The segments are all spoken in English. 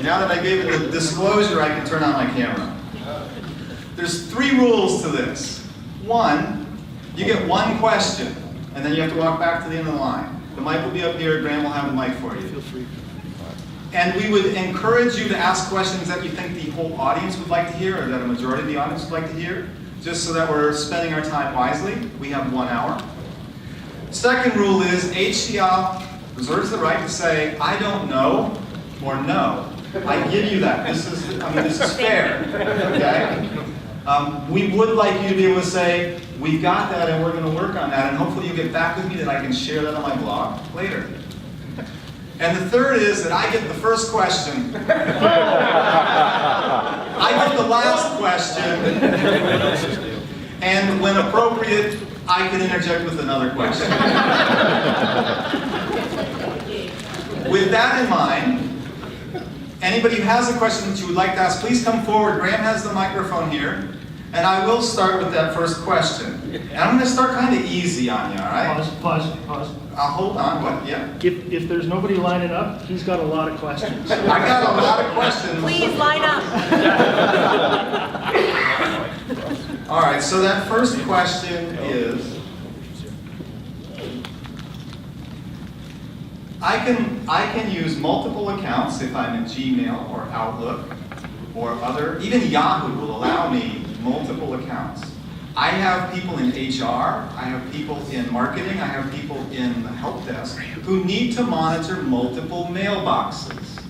Now that I gave it the disclosure, I can turn on my camera. There's 3 rules to this. 1, you get 1 question, and then you have to walk back to the end of the line. The mic will be up here, Graham will have the mic for you. Feel free. And we would encourage you to ask questions that you think the whole audience would like to hear, or that a majority of the audience would like to hear, just so that we're spending our time wisely. We have 1 hour. Second rule is HCL reserves the right to say, I don't know, or no. I give you that. This is fair. Okay? We would like you to be able to say, we've got that and we're going to work on that, and hopefully you'll get back with me that I can share that on my blog later. And the third is that I get the first question. I get the last question. And when appropriate, I can interject with another question. With that in mind, anybody who has a question that you would like to ask, please come forward. Graham has the microphone here. And I will start with that first question. And I'm going to start kind of easy on you, all right? Pause. Hold on, what? Yeah. If there's nobody lining up, he's got a lot of questions. I got a lot of questions. Please line up. All right, so that first question is, I can use multiple accounts if I'm in Gmail or Outlook or other, even Yahoo will allow me multiple accounts. I have people in HR, I have people in marketing, I have people in the help desk who need to monitor multiple mailboxes.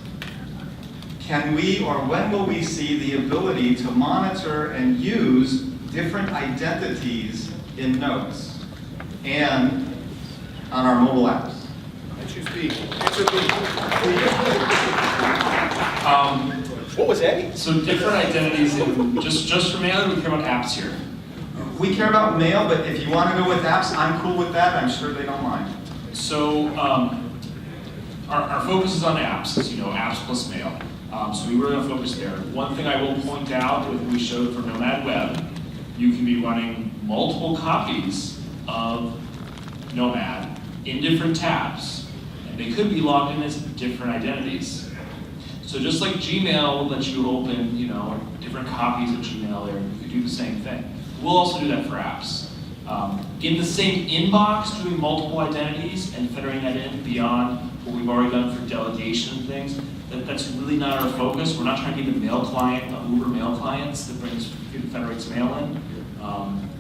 Can we, or when will we see the ability to monitor and use different identities in notes and on our mobile apps? Let you speak. What was A? So different identities in just for mail, or we care about apps here? We care about mail, but if you want to go with apps, I'm cool with that. I'm sure they don't mind. So our focus is on apps, as you know, apps plus mail. So we really want to focus there. One thing I will point out, with we showed for Nomad Web, you can be running multiple copies of Nomad in different tabs, and they could be logged in as different identities. So just like Gmail will let you open, different copies of Gmail there, you could do the same thing. We'll also do that for apps. In the same inbox, doing multiple identities and federating that in beyond what we've already done for delegation and things, that's really not our focus. We're not trying to be the mail client, the Uber mail clients that federates mail in.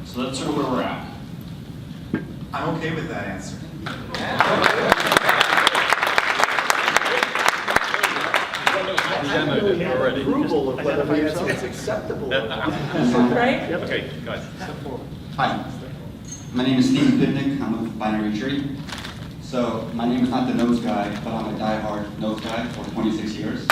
So that's sort of where we're at. I'm okay with that answer. Already. Approval of whether It's acceptable. Right? Okay, guys. Hi, my name is Steve Pivnik. I'm with Binary Tree. So my name is not the notes guy, but I'm a diehard notes guy for 26 years.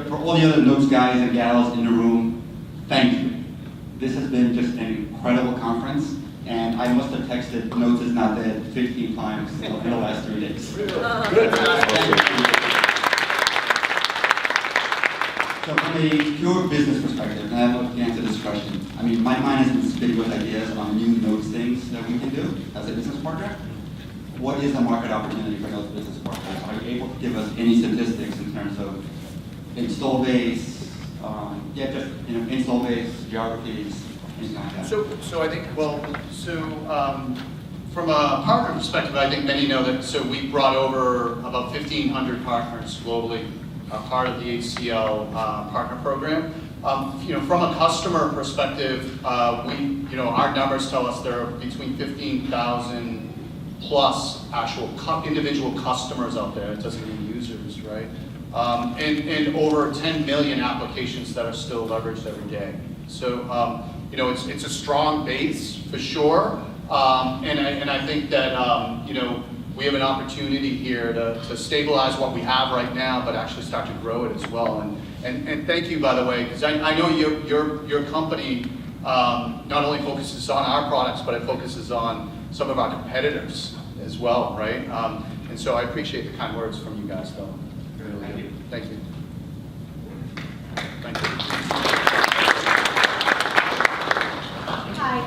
For all the other notes guys and gals in the room, thank you. This has been just an incredible conference, and I must have texted notes is not dead 15 times in the last 3 days. Good. So from a pure business perspective, and I'd love to answer this question. I mean, my mind has been spinning with ideas on new notes things that we can do as a business partner. What is the market opportunity for those business partners? Are you able to give us any statistics in terms of install base, install base, geographies, anything like that? So I think, from a partner perspective, I think many know that, so we brought over about 1,500 partners globally, part of the HCL partner program. From a customer perspective, our numbers tell us there are between 15,000 plus actual individual customers out there. It doesn't mean users, right? And over 10 million applications that are still leveraged every day. So, it's a strong base for sure. And I think that, we have an opportunity here to stabilize what we have right now, but actually start to grow it as well. And thank you, by the way, because I know your company not only focuses on our products, but it focuses on some of our competitors as well, right? And so I appreciate the kind words from you guys, though. Thank you. Thank you. Thank you. Hi,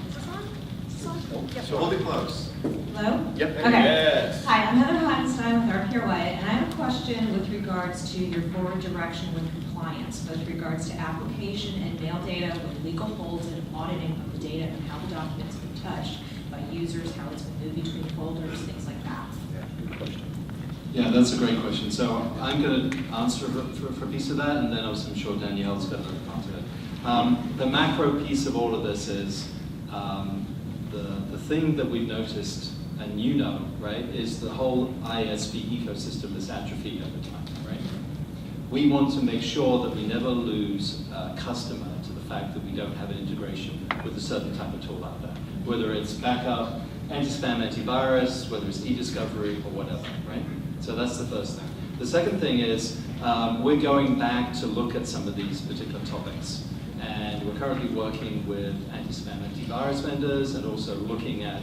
is this on? So hold it close. Hello? Yep. Okay. Yes. Hi, I'm Heather Hottenstein with RPR White, and I have a question with regards to your forward direction with compliance, with regards to application and mail data with legal holds and auditing of the data and how the documents have been touched by users, how it's been moved between folders, things like that. Yeah, that's a great question. So I'm going to answer for a piece of that, and then also I'm sure Danielle's got another part of it. The macro piece of all of this is the thing that we've noticed, and you know, right, is the whole ISV ecosystem that's atrophied over time, right? We want to make sure that we never lose a customer to the fact that we don't have an integration with a certain type of tool out there, whether it's backup, anti-spam, antivirus, whether it's e-discovery or whatever, right? So that's the first thing. The second thing is we're going back to look at some of these particular topics. And we're currently working with anti-spam, antivirus vendors and also looking at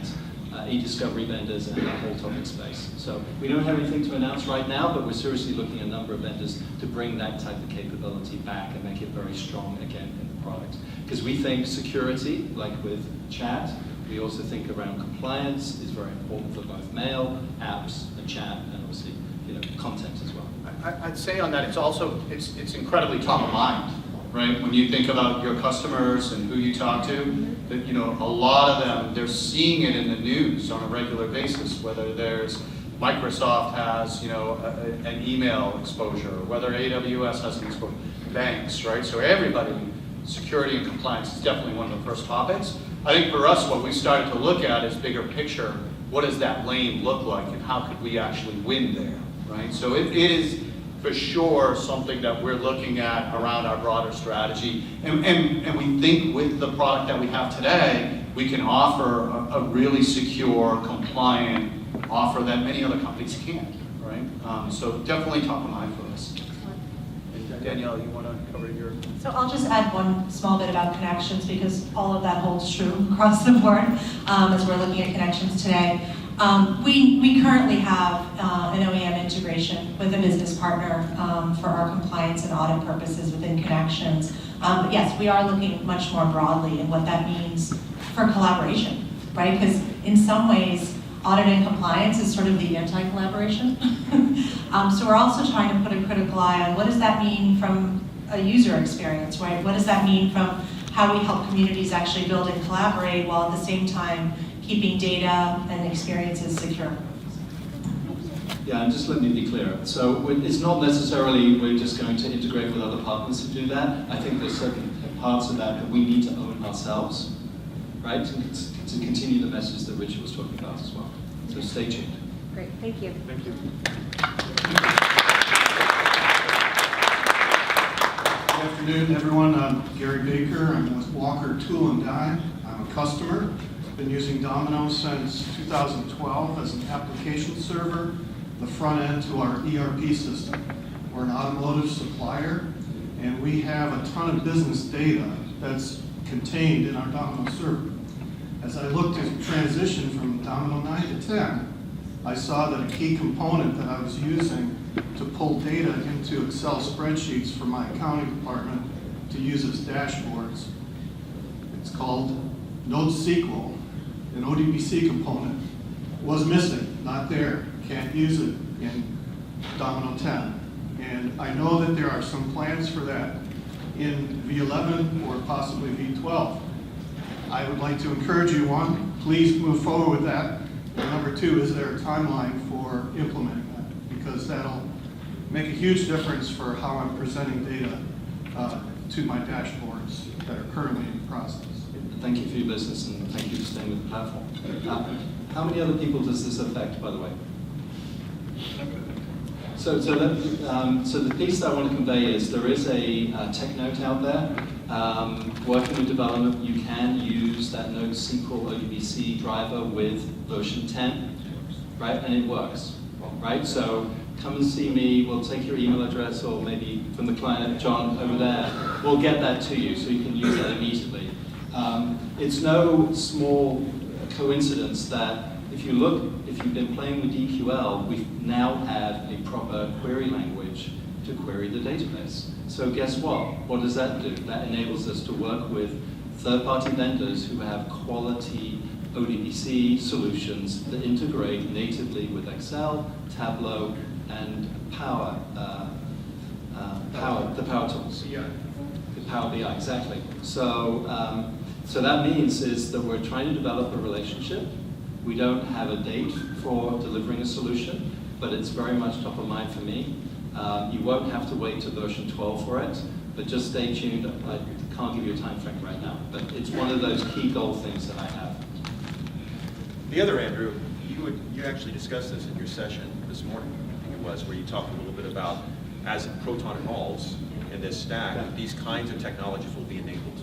e-discovery vendors and that whole topic space. So we don't have anything to announce right now, but we're seriously looking at a number of vendors to bring that type of capability back and make it very strong again in the product. Because we think security, like with chat, we also think around compliance is very important for both mail, apps, and chat, and obviously, content as well. I'd say on that, it's incredibly top of mind, right? When you think about your customers and who you talk to, that a lot of them, they're seeing it in the news on a regular basis, whether there's Microsoft has, an email exposure, whether AWS has an exposure, banks, right? So everybody, security and compliance is definitely one of the first topics. I think for us, what we started to look at is bigger picture. What does that lane look like, and how could we actually win there, right? So it is for sure something that we're looking at around our broader strategy, and we think with the product that we have today, we can offer a really secure, compliant offer that many other companies can't, right? So definitely top of mind for us. And Danielle, you want to cover your? So I'll just add one small bit about connections, because all of that holds true across the board as we're looking at connections today. We currently have an OEM integration with a business partner for our compliance and audit purposes within connections. But yes, we are looking much more broadly at what that means for collaboration, right? Because in some ways, audit and compliance is sort of the anti-collaboration. So we're also trying to put a critical eye on what does that mean from a user experience, right? What does that mean from how we help communities actually build and collaborate while at the same time keeping data and experiences secure? Yeah, and just let me be clear. So it's not necessarily we're just going to integrate with other partners to do that. I think there's certain parts of that we need to own ourselves, right? To continue the message that Richard was talking about as well. So stay tuned. Great, thank you. Thank you. Good afternoon, everyone. I'm Gary Baker. I'm with Walker Tool and Die. I'm a customer. Been using Domino since 2012 as an application server, the front end to our ERP system. We're an automotive supplier, and we have a ton of business data that's contained in our Domino server. As I looked to transition from Domino 9 to 10, I saw that a key component that I was using to pull data into Excel spreadsheets for my accounting department to use as dashboards, it's called NodeSQL, an ODBC component, was missing, not there. Can't use it in Domino 10. And I know that there are some plans for that in V11 or possibly V12. I would like to encourage you, one, please move forward with that. And number two, is there a timeline for implementing that? Because that'll make a huge difference for how I'm presenting data to my dashboards that are currently in process. Thank you for your business, and thank you for staying with the platform. How many other people does this affect, by the way? So the piece that I want to convey is there is a tech note out there. Working with development, you can use that NodeSQL ODBC driver with version 10, right? And it works, right? So come and see me. We'll take your email address, or maybe from the client, John, over there. We'll get that to you so you can use that immediately. It's no small coincidence that if you've been playing with DQL, we now have a proper query language to query the database. So guess what? What does that do? That enables us to work with third-party vendors who have quality ODBC solutions that integrate natively with Excel, Tableau, and Power, the Power Tools. The Power BI, exactly. So, so that means is that we're trying to develop a relationship. We don't have a date for delivering a solution, but it's very much top of mind for me. You won't have to wait to version 12 for it, but just stay tuned. I can't give you a time frame right now, but it's one of those key goal things that I have. The other, Andrew, you actually discussed this in your session this morning, I think it was, where you talked a little bit about as Proton evolves in this stack, these kinds of technologies will be enabled.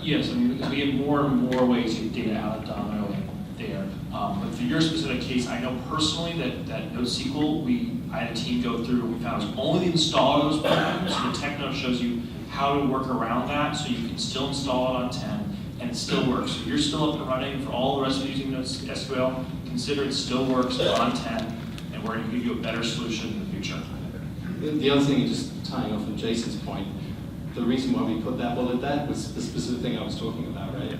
Yes, I mean, because we have more and more ways to get data out of Domino and there. But for your specific case, I know personally that NoSQL, I had a team go through, we found it was only the installer of those programs. So the tech note shows you how to work around that, so you can still install it on 10, and it still works. So you're still up and running for all the rest of you using NoSQL, consider it still works on 10, and we're going to give you a better solution in the future. The other thing, just tying off of Jason's point, the reason why we put that bullet there was the specific thing I was talking about, right?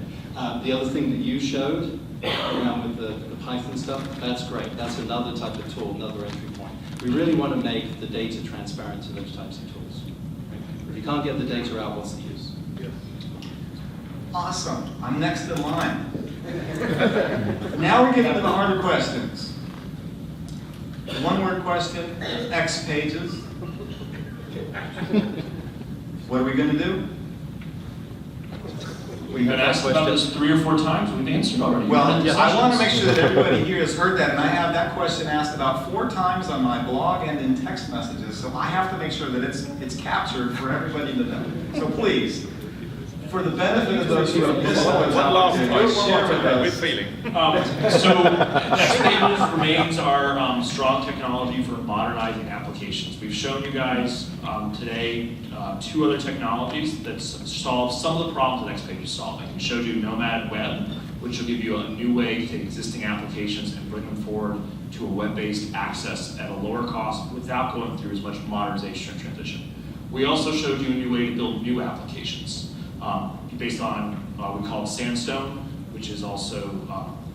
The other thing that you showed around with the Python stuff, that's great. That's another type of tool, another entry point. We really want to make the data transparent to those types of tools. If you can't get the data out, what's the use? Awesome. I'm next in line. Now we're getting to the harder questions. One-word question, X pages. What are we going to do? We've been asked about this 3 or 4 times. We've answered already. Well, I want to make sure that everybody here has heard that, and I have that question asked about 4 times on my blog and in text messages, so I have to make sure that it's captured for everybody to know. So please, for the benefit of those who have missed those opportunities, share with us. So NextPages remains our strong technology for modernizing applications. We've shown you guys today 2 other technologies that solve some of the problems that NextPages is solving. We showed you Nomad Web, which will give you a new way to take existing applications and bring them forward to a web-based access at a lower cost without going through as much modernization and transition. We also showed you a new way to build new applications based on we call it Sandstone, which is also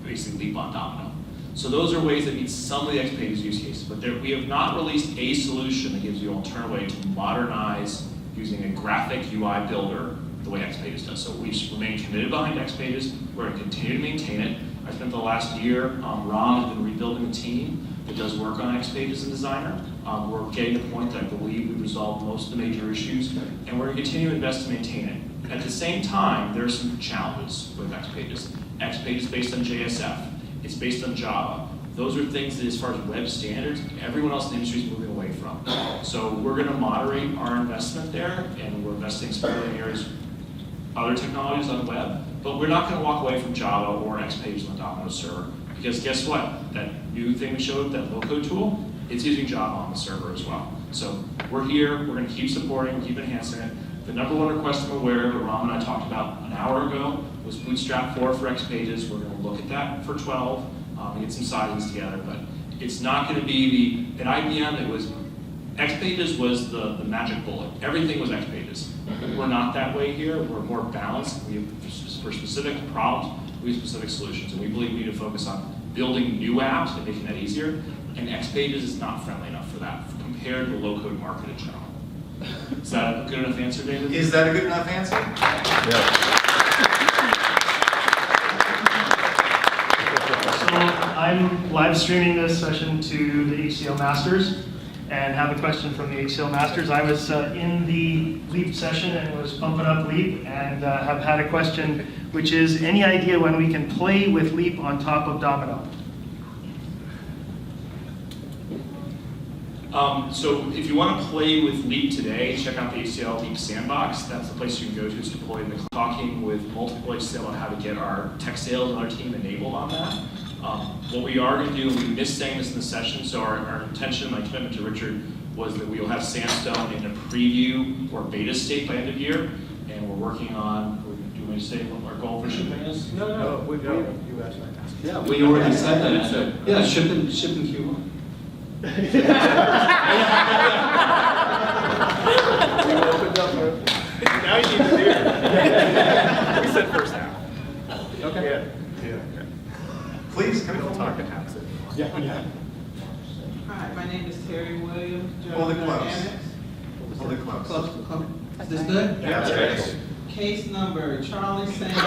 basically Leap on Domino. So those are ways that meet some of the XPages use cases, but we have not released a solution that gives you an alternate way to modernize using a graphic UI builder the way XPages does. So we remain committed behind XPages. We're going to continue to maintain it. I spent the last year, Ram has been rebuilding a team that does work on XPages and Designer. We're getting to the point that I believe we've resolved most of the major issues, and we're going to continue to invest to maintain it. At the same time, there are some challenges with XPages. XPages is based on JSF. It's based on Java. Those are things that, as far as web standards, everyone else in the industry is moving away from. So we're going to moderate our investment there, and we're investing in areas, other technologies on web, but we're not going to walk away from Java or XPages on the Domino server, because guess what? That new thing we showed, that low-code tool, it's using Java on the server as well. So we're here, we're going to keep supporting, keep enhancing it. The number 1 request I'm aware of, that Ram and I talked about an hour ago, was Bootstrap 4 for XPages. We're going to look at that for 12 and get some sizings together, but it's not going to be at IBM, it was, XPages was the magic bullet. Everything was XPages. We're not that way here. We're more balanced. We have, for specific problems, we have specific solutions, and we believe we need to focus on building new apps and making that easier, and XPages is not friendly enough for that compared to the low-code market in general. Is that a good enough answer, David? Is that a good enough answer? So I'm live streaming this session to the HCL Masters and have a question from the HCL Masters. I was in the Leap session and was pumping up Leap and have had a question, which is, any idea when we can play with Leap on top of Domino? So if you want to play with Leap today, check out the HCL Leap Sandbox. That's the place you can go to to deploy the talking with multiple HCL on how to get our tech sales and our team enabled on that. What we are going to do, and we missed saying this in the session, so our intention, my commitment to Richard, was that we will have Sandstone in a preview or beta state by end of year, and we're working on, do we say what our goal for shipping is? No, you asked that. Yeah, we already said that. Yeah, ship in Q1. We opened up. Now you need to do it. We said first half. Okay. Yeah. Please, come forward. Hi, my name is Terry Williams. Hold it General close. Dynamics. Hold it close. Is this good? Yeah, that's great. Case number Charlie Sanders.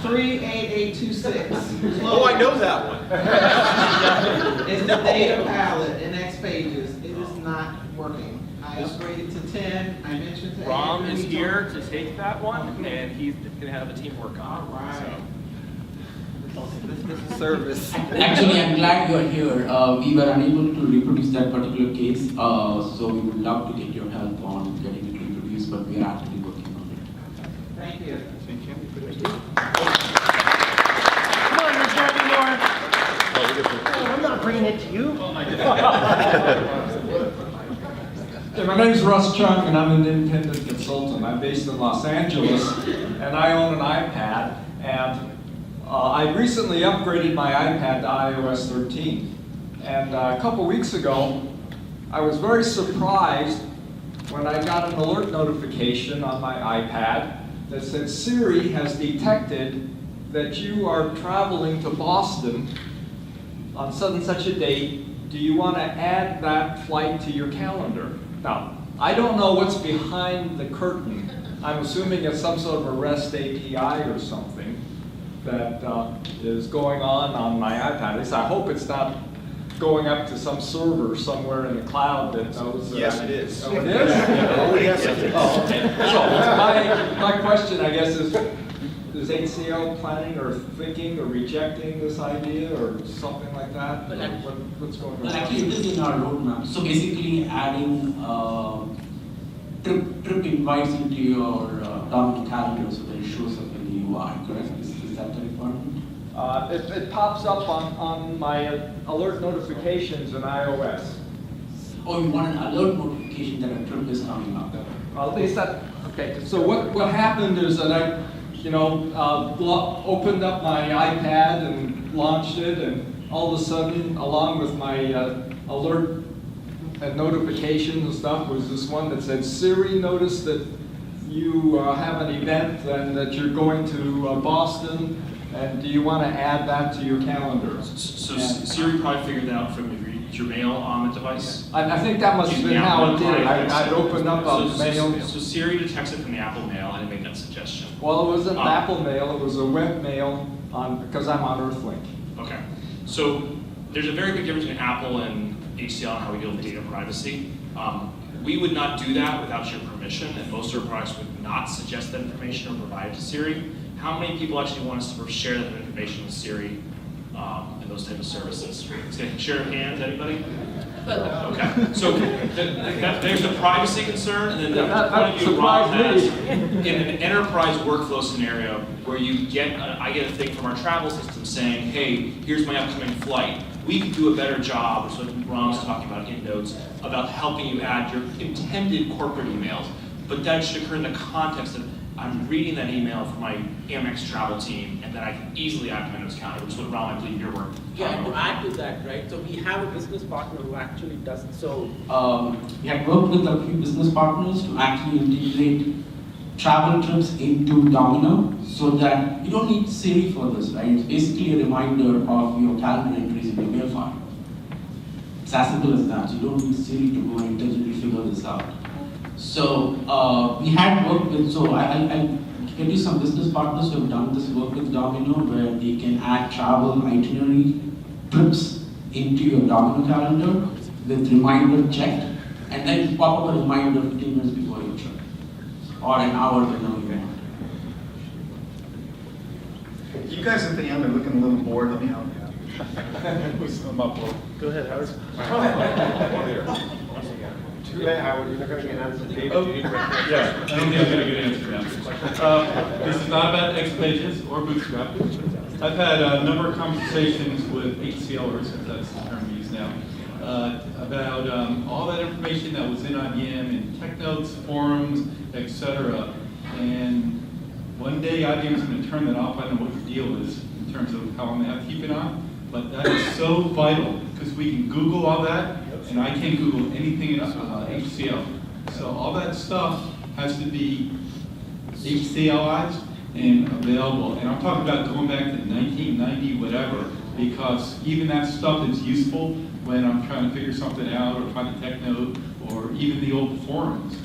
38826. Oh, I know that one. It's the data palette in X pages. It is not working. I upgraded to 10. I mentioned to Rom Andrew, is he here told- to take that one, and he's gonna have a team work on it. Right. This is service. Actually, I'm glad you're here. We were unable to reproduce that particular case, so we would love to get your help on getting it reproduced, but we are actively working on it. Thank you. Come on, there's gotta be more. Oh, I'm not bringing it to you. Yeah, my name's Russ Chung, and I'm an independent consultant. I'm based in Los Angeles, and I own an iPad. And I recently upgraded my iPad to iOS 13. And a couple weeks ago, I was very surprised when I got an alert notification on my iPad that said Siri has detected that you are traveling to Boston on such and such a date. Do you want to add that flight to your calendar? Now, I don't know what's behind the curtain. I'm assuming it's some sort of a REST API or something that is going on my iPad. At least I hope it's not going up to some server somewhere in the cloud that knows. Yes, it is. Oh, it is? Oh, yes, it is. Oh, okay. So my question, I guess, is HCL planning or thinking or rejecting this idea or something like that? Well, What's going Well, on? actually, it is in our roadmap. So basically, adding trip invites into your dominant calendar so that it shows up in the UI, correct? Is that the requirement? It pops up on my alert notifications in iOS. Oh, you want an alert notification that a trip is coming up? Well, at least that, okay. So what happened is that I, opened up my iPad and launched it, and all of a sudden, along with my alert and notifications and stuff, was this one that said, Siri noticed that you have an event and that you're going to Boston, and do you want to add that to your calendar? So Siri probably figured that out from your mail on the device. I think that must have been how it did it. I'd opened up a mail. So Siri detects it from the Apple Mail and it made that suggestion. Well, it wasn't Apple Mail, it was a web mail because I'm on Earthlink. Okay. So there's a very big difference between Apple and HCL and how we deal with data privacy. We would not do that without your permission, and most of our products would not suggest that information or provide it to Siri. How many people actually want us to share that information with Siri and those type of services? Share of hands, anybody? Okay, so there's the privacy concern, and then the point of view Rob has in an enterprise workflow scenario where you I get a thing from our travel system saying, hey, here's my upcoming flight. We could do a better job, which is what Ron's talking about in notes, about helping you add your intended corporate emails. But that should occur in the context of I'm reading that email from my Amex travel team, and then I can easily add my notes calendar, which is what Ron, I believe your work. Yeah, to add to that, right? So we have a business partner who actually does it. So We have worked with a few business partners to actually integrate travel trips into Domino so that you don't need Siri for this, right? It's basically a reminder of your calendar entries in your mail file. It's as simple as that. You don't need Siri to go and intelligently figure this out. So we had worked with, I'll get you some business partners who have done this work with Domino where they can add travel itinerary trips into your Domino calendar with reminder checked, and then pop up a reminder 15 minutes before your trip, or an hour whenever you want. You guys at the end are looking a little bored, let me help you. Go ahead, Howard. Too late, Howard, you're not going to get an answer. David, Oh. you need to Yeah, I don't think I'm going to get an answer now. This is not about X Pages or Bootstrap. I've had a number of conversations with HCLers, if that's the term we use now, about all that information that was in IBM and tech notes, forums, etc. And one day IBM's going to turn that off. I don't know what the deal is in terms of how long they have to keep it on, but that is so vital because we can Google all that, and I can't Google anything in HCL. So all that stuff has to be HCLized, and available. And I'm talking about going back to 1990, whatever, because even that stuff is useful when I'm trying to figure something out or find a tech note or even the old forums.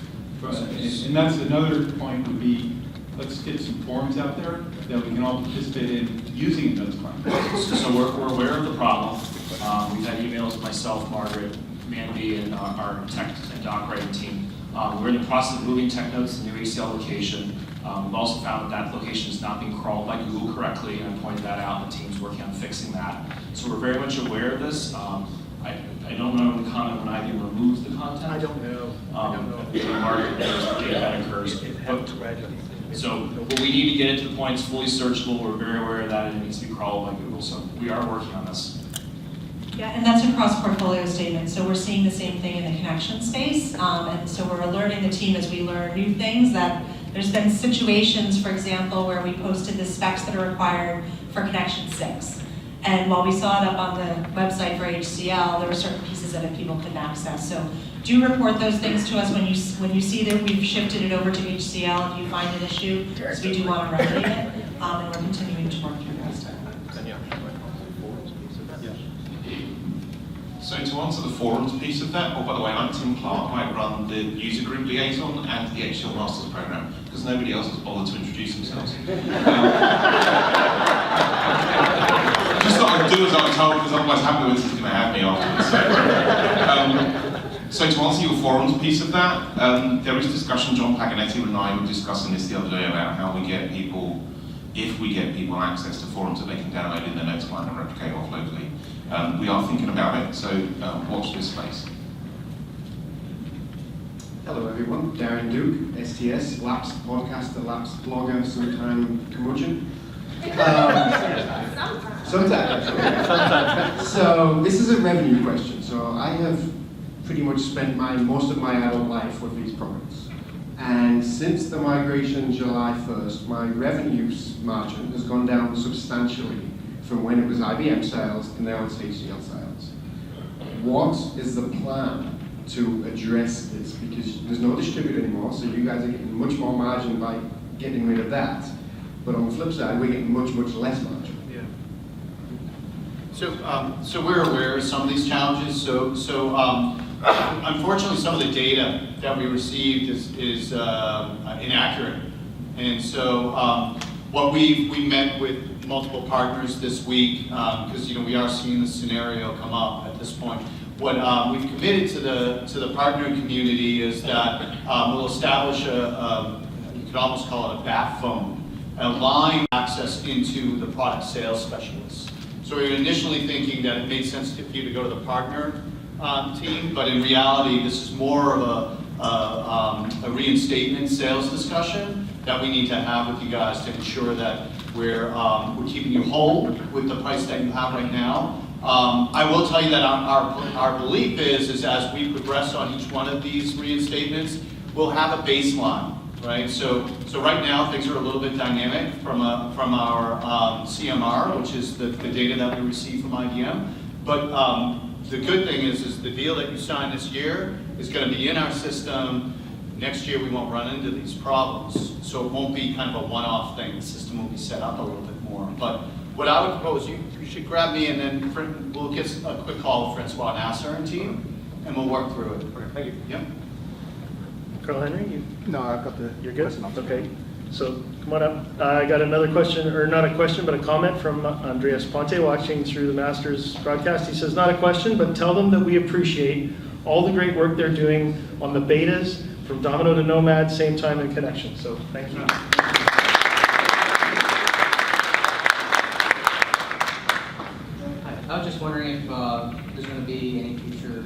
And that's another point would be, let's get some forums out there that we can all participate in using in those clients. So we're aware of the problem. We've had emails, myself, Margaret, Mandy, and our tech and doc writing team. We're in the process of moving tech notes to the new ACL location. We've also found that location is not being crawled by Google correctly, and I pointed that out, and the team's working on fixing that. So we're very much aware of this. I don't know the comment when IBM removes the content. I don't know. Margaret knows the data that occurs. So but we need to get it to the point it's fully searchable. We're very aware of that, and it needs to be crawled by Google. So we are working on this. Yeah, and that's a cross-portfolio statement. So we're seeing the same thing in the connection space. And so we're alerting the team as we learn new things that there's been situations, for example, where we posted the specs that are required for connection 6. And while we saw it up on the website for HCL, there were certain pieces of it people couldn't access. So do report those things to us when you see that we've shifted it over to HCL if you find an issue. So we do want to remedy it, and we're continuing to work through that stuff. So to answer the forums piece of that, oh, by the way, I'm Tim Clark. I run the user group liaison and the HCL Masters program, because nobody else has bothered to introduce themselves. Just thought I'd do as I was told, because otherwise Hablewitz is going to have me afterwards. So to answer your forums piece of that, there is discussion. John Paganetti and I were discussing this the other day about how we get people, if we get people access to forums that they can download in their notes client and replicate off locally. We are thinking about it, so watch this space. Hello everyone, Darren Duke, STS, lapsed podcaster, lapsed blogger, sometime curmudgeon. Sometimes. So this is a revenue question. So I have pretty much spent most of my adult life with these products. And since the migration July 1st, my revenue margin has gone down substantially from when it was IBM sales to now it's HCL sales. What is the plan to address this? Because there's no distributor anymore, so you guys are getting much more margin by getting rid of that. But on the flip side, we're getting much, much less margin. Yeah. So we're aware of some of these challenges. Unfortunately, some of the data that we received is inaccurate. And so what we met with multiple partners this week, because we are seeing this scenario come up at this point. What we've committed to the partner community is that we'll establish you could almost call it a bat phone, a line access into the product sales specialists. So we were initially thinking that it made sense for you to go to the partner team, but in reality, this is more of a reinstatement sales discussion that we need to have with you guys to ensure that we're keeping you whole with the price that you have right now. I will tell you that our belief is as we progress on each one of these reinstatements, we'll have a baseline, right? So right now things are a little bit dynamic from our CMR, which is the data that we receive from IBM. But the good thing is the deal that you signed this year is going to be in our system. Next year we won't run into these problems, so it won't be kind of a one-off thing. The system will be set up a little bit more. But what I would propose, you should grab me, and then we'll get a quick call with Francois Nasser and team, and we'll work through it. Okay, thank you. Yep. Carl Henry, No, I've got the. you're good? Okay, so come on up. I got another question, or not a question, but a comment from Andreas Ponte watching through the Masters broadcast. He says, not a question, but tell them that we appreciate all the great work they're doing on the betas from Domino to Nomad, same time and connection. So thank you. I was just wondering if there's going to be any future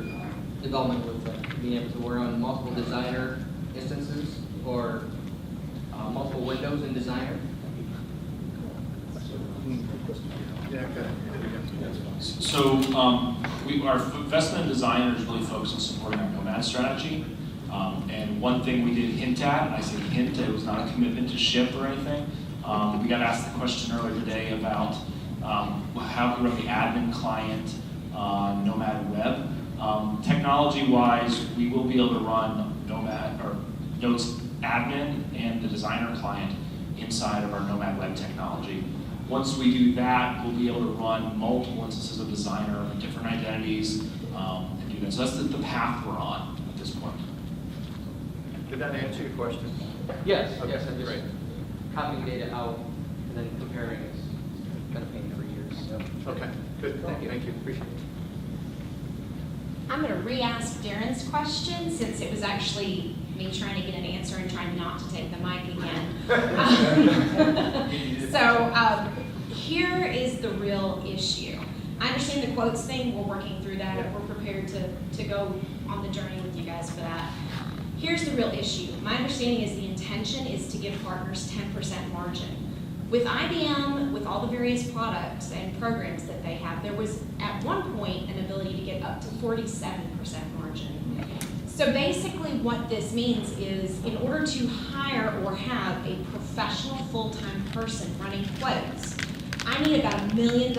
development with being able to work on multiple designer instances or multiple windows in designer. So our investment in designer is really focused on supporting our Nomad strategy. And one thing we did hint at, and I say hint, it was not a commitment to ship or anything. We got asked the question earlier today about how we run the admin client on Nomad Web. Technology-wise, we will be able to run Nomad or Notes admin and the designer client inside of our Nomad Web technology. Once we do that, we'll be able to run multiple instances of Designer with different identities and do that. So that's the path we're on at this point. Did that answer your question? Yes, Okay, yes, I'm just great. copying data out and then comparing is been a pain for years, so. Okay, good. Thank you. Appreciate it. I'm going to re-ask Darren's question since it was actually me trying to get an answer and trying not to take the mic again. Here is the real issue. I understand the quotes thing, we're working through that, and we're prepared to go on the journey with you guys for that. Here's the real issue. My understanding is the intention is to give partners 10% margin. With IBM, with all the various products and programs that they have, there was at one point an ability to get up to 47% margin. So basically what this means is in order to hire or have a professional full-time person running quotes, I need about $1 million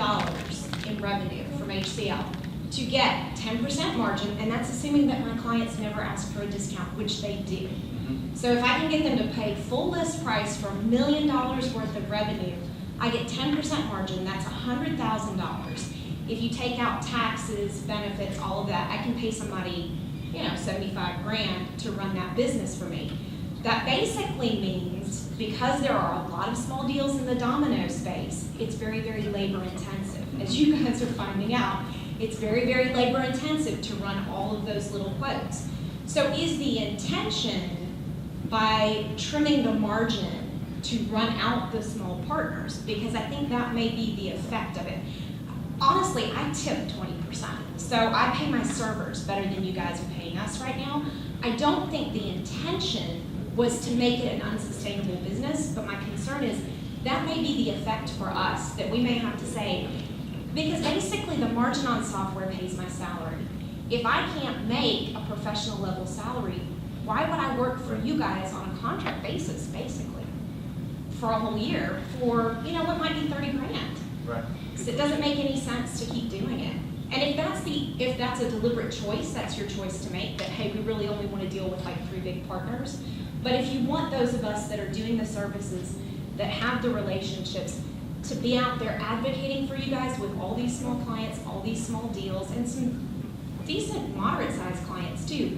in revenue from HCL to get 10% margin, and that's assuming that my clients never ask for a discount, which they do. So if I can get them to pay full list price for $1 million worth of revenue, I get 10% margin, that's $100,000. If you take out taxes, benefits, all of that, I can pay somebody, $75 grand to run that business for me. That basically means, because there are a lot of small deals in the domino space, it's very, very labor intensive. As you guys are finding out, it's very, very labor intensive to run all of those little quotes. So is the intention by trimming the margin to run out the small partners? Because I think that may be the effect of it. Honestly, I tip 20%. So I pay my servers better than you guys are paying us right now. I don't think the intention was to make it an unsustainable business, but my concern is that may be the effect for us, that we may have to say, because basically the margin on software pays my salary. If I can't make a professional level salary, why would I work for you guys on a contract basis, basically, for a whole year for, what might be 30 grand? Right. So it doesn't make any sense to keep doing it. And if that's a deliberate choice, that's your choice to make, that, hey, we really only want to deal with like 3 big partners. But if you want those of us that are doing the services, that have the relationships, to be out there advocating for you guys with all these small clients, all these small deals, and some decent moderate-sized clients too,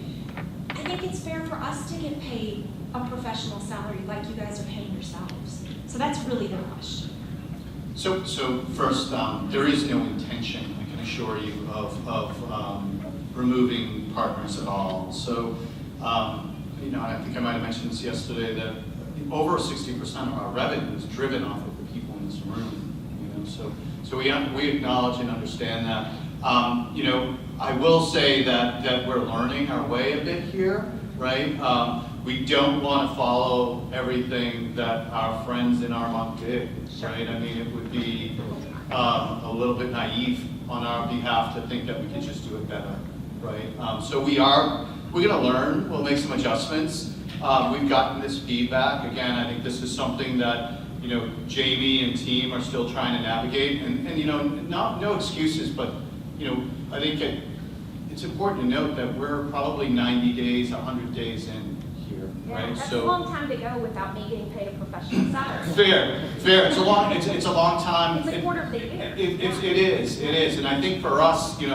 I think it's fair for us to get paid a professional salary like you guys are paying yourselves. So that's really the question. So first, there is no intention, I can assure you, of removing partners at all. So, I think I might have mentioned this yesterday, that over 60% of our revenue is driven off of the people in this room. So we acknowledge and understand that. I will say that we're learning our way a bit here, right? We don't want to follow everything that our friends in Armonk did, right? I mean, it would be a little bit naive on our behalf to think that we could just do it better, right? So we're going to learn. We'll make some adjustments. We've gotten this feedback. Again, I think this is something that Jamie and team are still trying to navigate, and no excuses, but I think it's important to note that we're probably 90 days, 100 days in here, right? That's a long time to go without me getting paid a professional salary. Fair. It's a long time. It's a quarter of the year. It is, and I think for us, we're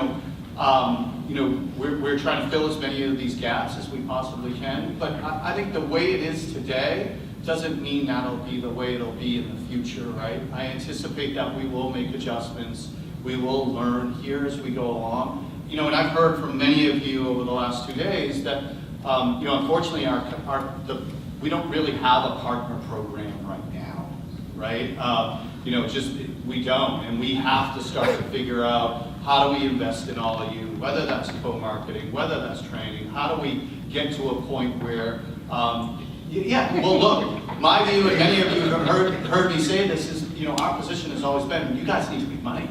trying to fill as many of these gaps as we possibly can. But I think the way it is today doesn't mean that'll be the way it'll be in the future, right? I anticipate that we will make adjustments. We will learn here as we go along. And I've heard from many of you over the last 2 days that, unfortunately, we don't really have a partner program right now, right? We don't, and we have to start to figure out how do we invest in all of you, whether that's co-marketing, whether that's training, how do we get to a point where, look, my view, and many of you have heard me say this, is, our position has always been, you guys need to make money,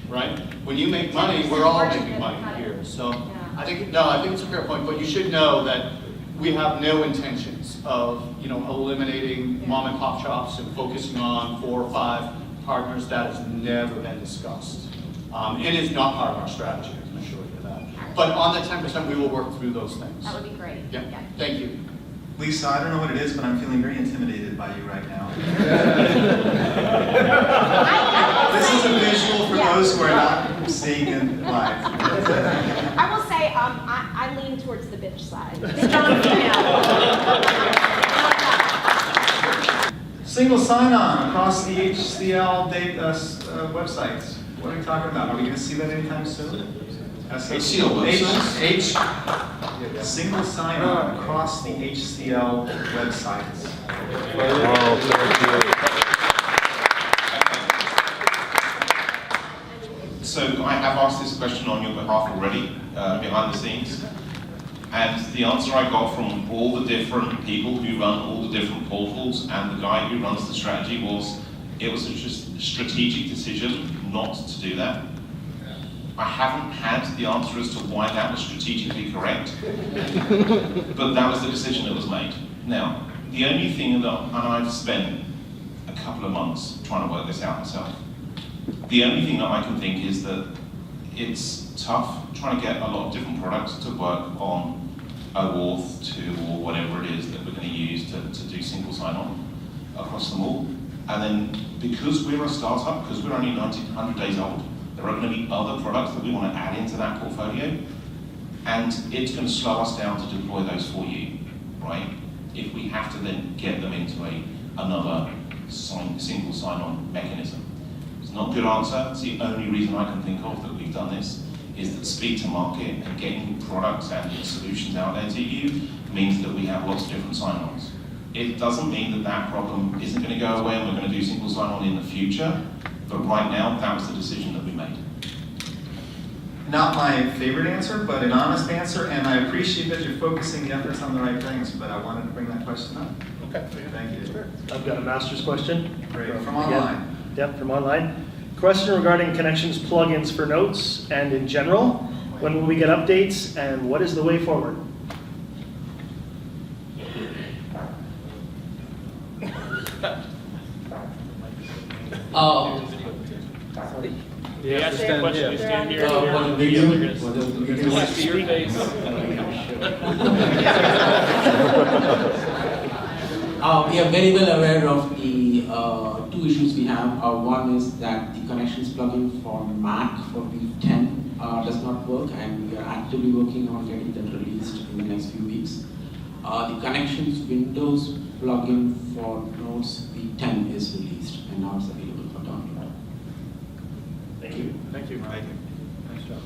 right? When you make money, we're all making money here. So I think it's a fair point, but you should know that we have no intentions of, eliminating mom and pop shops and focusing on 4 or 5 partners. That has never been discussed. It is not part of our strategy, I can assure you that. But on the 10%, we will work through those things. That would be great. Yeah. Thank you. Lisa, I don't know what it is, but I'm feeling very intimidated by you right now. This is a visual for those who are not seeing it live. I will say, I lean towards the bitch side. Single sign-on across the HCL data websites. What are we talking about? Are we going to see that anytime soon? HCL websites? Single sign-on across the HCL websites. So I have asked this question on your behalf already, behind the scenes. And the answer I got from all the different people who run all the different portals and the guy who runs the strategy was, it was a strategic decision not to do that. I haven't had the answer as to why that was strategically correct, but that was the decision that was made. Now, the only thing that, and I've spent a couple of months trying to work this out myself, the only thing that I can think is that it's tough trying to get a lot of different products to work on OAuth 2 or whatever it is that we're going to use to do single sign-on across them all. And then because we're a startup, because we're only 100 days old, there are going to be other products that we want to add into that portfolio, and it's going to slow us down to deploy those for you, right? If we have to then get them into another single sign-on mechanism. It's not a good answer. It's the only reason I can think of that we've done this, is that speed to market and getting products and solutions out there to you means that we have lots of different sign-ons. It doesn't mean that that problem isn't going to go away and we're going to do single sign-on in the future, but right now, that was the decision that we made. Not my favorite answer, but an honest answer, and I appreciate that you're focusing the efforts on the right things, but I wanted to bring that question up. Okay. Thank you. I've got a master's question. Great. From online. Yep, from online. Question regarding Connections plugins for notes and in general. When will we get updates and what is the way forward? Yeah, stand here. Stand here. See your face. We are very well aware of the two issues we have. One is that the Connections plugin for Mac for week 10 does not work, and we are actively working on getting that released in the next few weeks. The Connections Windows plugin for Notes week 10 is released, and now it's available for download. Thank you. Thank you. Thank you. Nice job.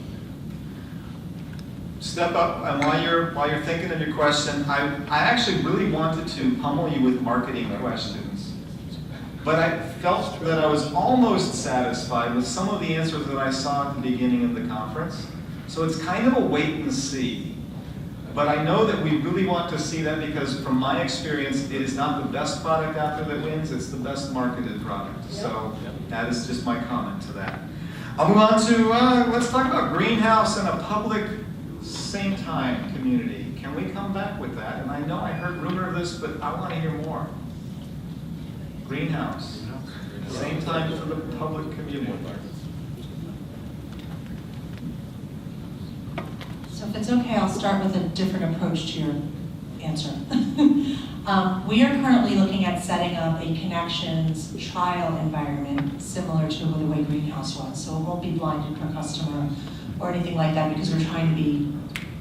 Step up, and while you're thinking of your question, I actually really wanted to pummel you with marketing questions, but I felt that I was almost satisfied with some of the answers that I saw at the beginning of the conference. So it's kind of a wait and see. But I know that we really want to see that because from my experience, it is not the best product out there that wins, it's the best marketed product. So that is just my comment to that. I'll move on to, let's talk about Greenhouse and a public same time community. Can we come back with that? And I know I heard rumor of this, but I want to hear more. Greenhouse, same time for the public community. So if it's okay, I'll start with a different approach to your answer. We are currently looking at setting up a Connections trial environment similar to the way Greenhouse was. So it won't be blinded per customer or anything like that because we're trying to be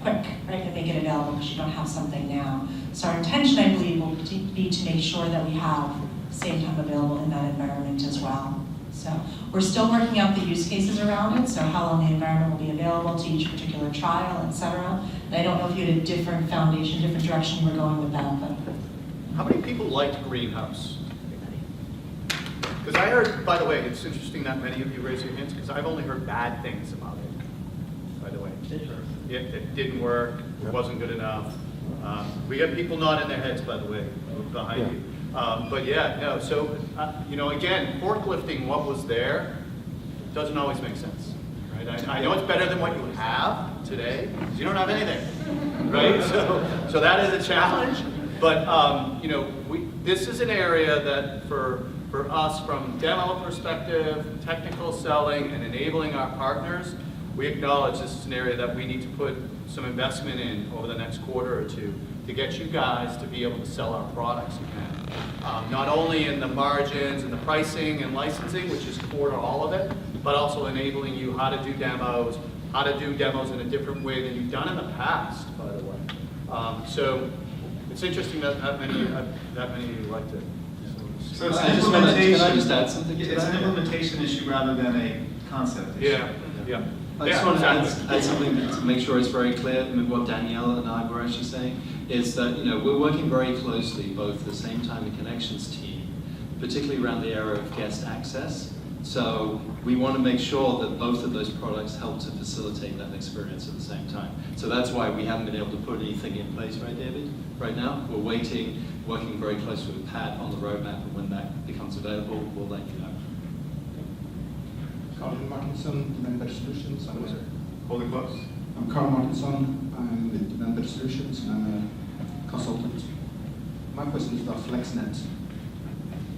quick, right, and make it available because you don't have something now. So our intention, I believe, will be to make sure that we have same time available in that environment as well. So we're still working out the use cases around it, so how long the environment will be available to each particular trial, et cetera. And I don't know if you had a different foundation, different direction you were going with that, but. How many people liked Greenhouse? Because I heard, by the way, it's interesting that many of you raised your hands, because I've only heard bad things about it, by the way. It didn't work, it wasn't good enough. We got people nodding their heads, by the way, behind you. But yeah, no, so, again, forklifting what was there doesn't always make sense, right? I know it's better than what you have today, because you don't have anything, right? So that is a challenge, but, this is an area that for us, from demo perspective, technical selling, and enabling our partners, we acknowledge this is an area that we need to put some investment in over the next quarter or two to get you guys to be able to sell our products again. Not only in the margins and the pricing and licensing, which is core to all of it, but also enabling you how to do demos in a different way than you've done in the past, by the way. So it's interesting that many of you like to. So it's I an just wanna- implementation. can I just add something to It's that? an implementation issue rather than a concept issue. Yeah. I just want to add something to make sure it's very clear. I mean, what Danielle and I were actually saying is that, you know, we're working very closely, both at the same time the connections team, particularly around the area of guest access. So we want to make sure that both of those products help to facilitate that experience at the same time. So that's why we haven't been able to put anything in place, right, David? Right now, we're waiting, working very closely with Pat on the roadmap, and when that becomes available, we'll let you know. Carl Martinson, Member Solutions. Hold it close. I'm Carl Martinson. I'm with Member Solutions, and I'm a consultant. My question is about FlexNet.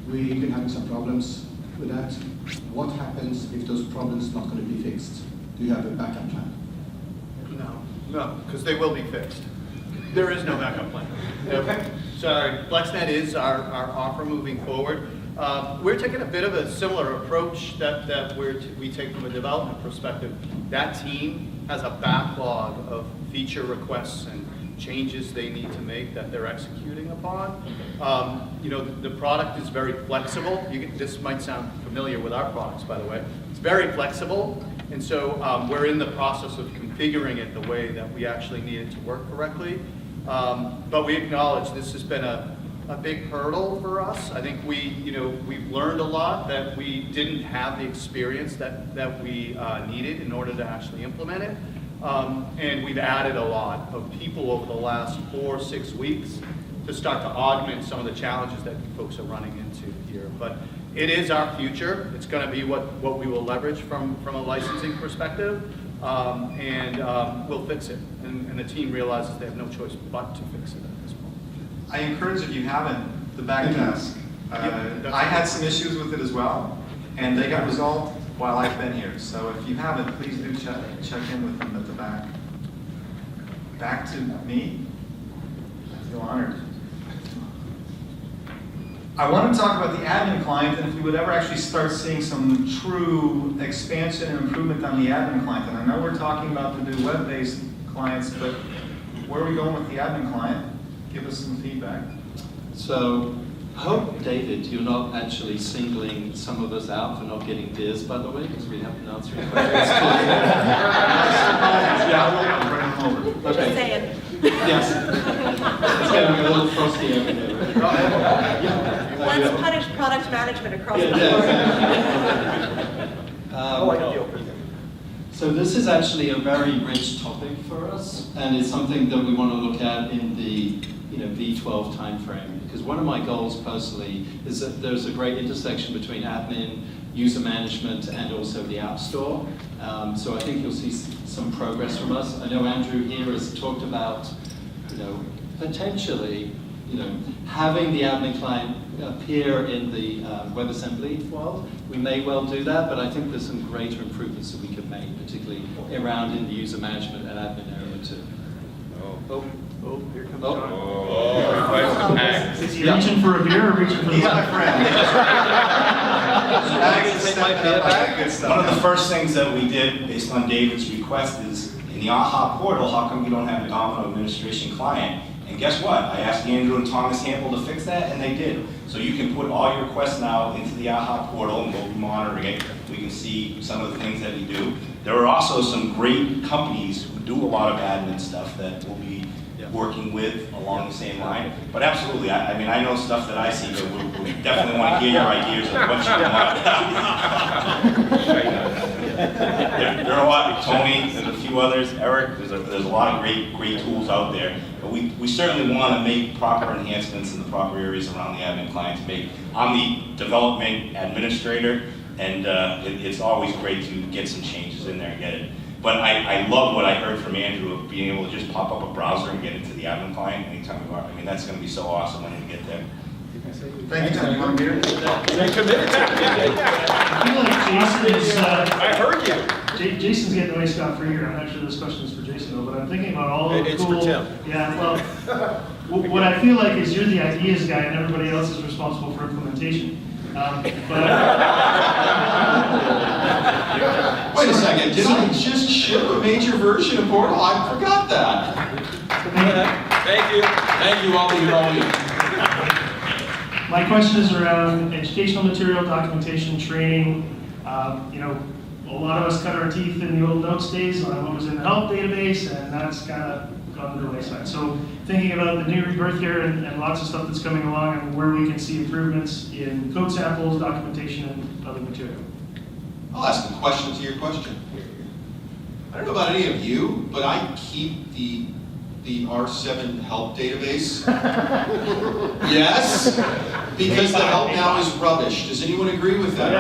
We've been having some problems with that. What happens if those problems not going to be fixed? Do you have a backup plan? No, because they will be fixed. There is no backup plan. Sorry, FlexNet is our offer moving forward. We're taking a bit of a similar approach that we take from a development perspective. That team has a backlog of feature requests and changes they need to make that they're executing upon. You know, the product is very flexible. This might sound familiar with our products, by the way. It's very flexible, and so we're in the process of configuring it the way that we actually need it to work correctly. But we acknowledge this has been a big hurdle for us. I think we've learned a lot that we didn't have the experience that we needed in order to actually implement it. And we've added a lot of people over the last 4 or 6 weeks to start to augment some of the challenges that folks are running into here. But it is our future. It's going to be what we will leverage from a licensing perspective, and we'll fix it. And the team realizes they have no choice but to fix it at this point. I encourage, if you haven't, the back desk. I had some issues with it as well, and they got resolved while I've been here. So if you haven't, please do check in with them at the back. Back to me. I feel honored. I want to talk about the admin client, and if we would ever actually start seeing some true expansion and improvement on the admin client. And I know we're talking about the new web-based clients, but where are we going with the admin client? Give us some feedback. So, I hope, David, you're not actually singling some of us out for not getting beers, by the way, because we haven't answered questions. Yeah, I'll bring them over. Okay. Just saying. Yes. It's getting a little frosty over there. Right? Let's punish product management across the board. So this is actually a very rich topic for us, and it's something that we want to look at in the V12 timeframe. Because one of my goals personally is that there's a great intersection between admin, user management, and also the App Store. So I think you'll see some progress from us. I know Andrew here has talked about, potentially, having the admin client appear in the WebAssembly world. We may well do that, but I think there's some greater improvements that we could make, particularly around in the user management and admin area too. Here comes John. Is he reaching for a beer or reaching for the He's my friend. One of the first things that we did, based on David's request, is in the AHA portal, how come you don't have a Domino administration client? And guess what? I asked Andrew and Thomas Hample to fix that, and they did. So you can put all your requests now into the AHA portal, and we'll be monitoring it. We can see some of the things that we do. There are also some great companies who do a lot of admin stuff that we'll be working with along the same line. But absolutely, I know stuff that I see, but we definitely want to hear your ideas of what you want. There are a lot, Tony, there's a few others, Eric, there's a lot of great tools out there. But we certainly want to make proper enhancements in the proper areas around the admin client to make. I'm the development administrator, and it's always great to get some changes in there and get it. But I love what I heard from Andrew of being able to just pop up a browser and get into the admin client anytime we want. I mean, that's going to be so awesome when we get there. Thank you, John. You want a beer? I feel like Jason is. I heard you. Jason's getting away scot-free here. I'm not sure this question is for Jason though, but I'm thinking about all the It's cool. for Tim. Yeah, well, what I feel like is you're the ideas guy and everybody else is responsible for implementation. Wait a second, did I just ship a major version of Portal? I forgot that. Thank you all for your own. My question is around educational material, documentation, training. You know, a lot of us cut our teeth in the old notes days on what was in the help database, and that's kind of gone to the wayside. So thinking about the new rebirth here and lots of stuff that's coming along and where we can see improvements in code samples, documentation, and other material. I'll ask a question to your question. I don't know about any of you, but I keep the R7 help database. Yes, because the help now is rubbish. Does anyone agree with that?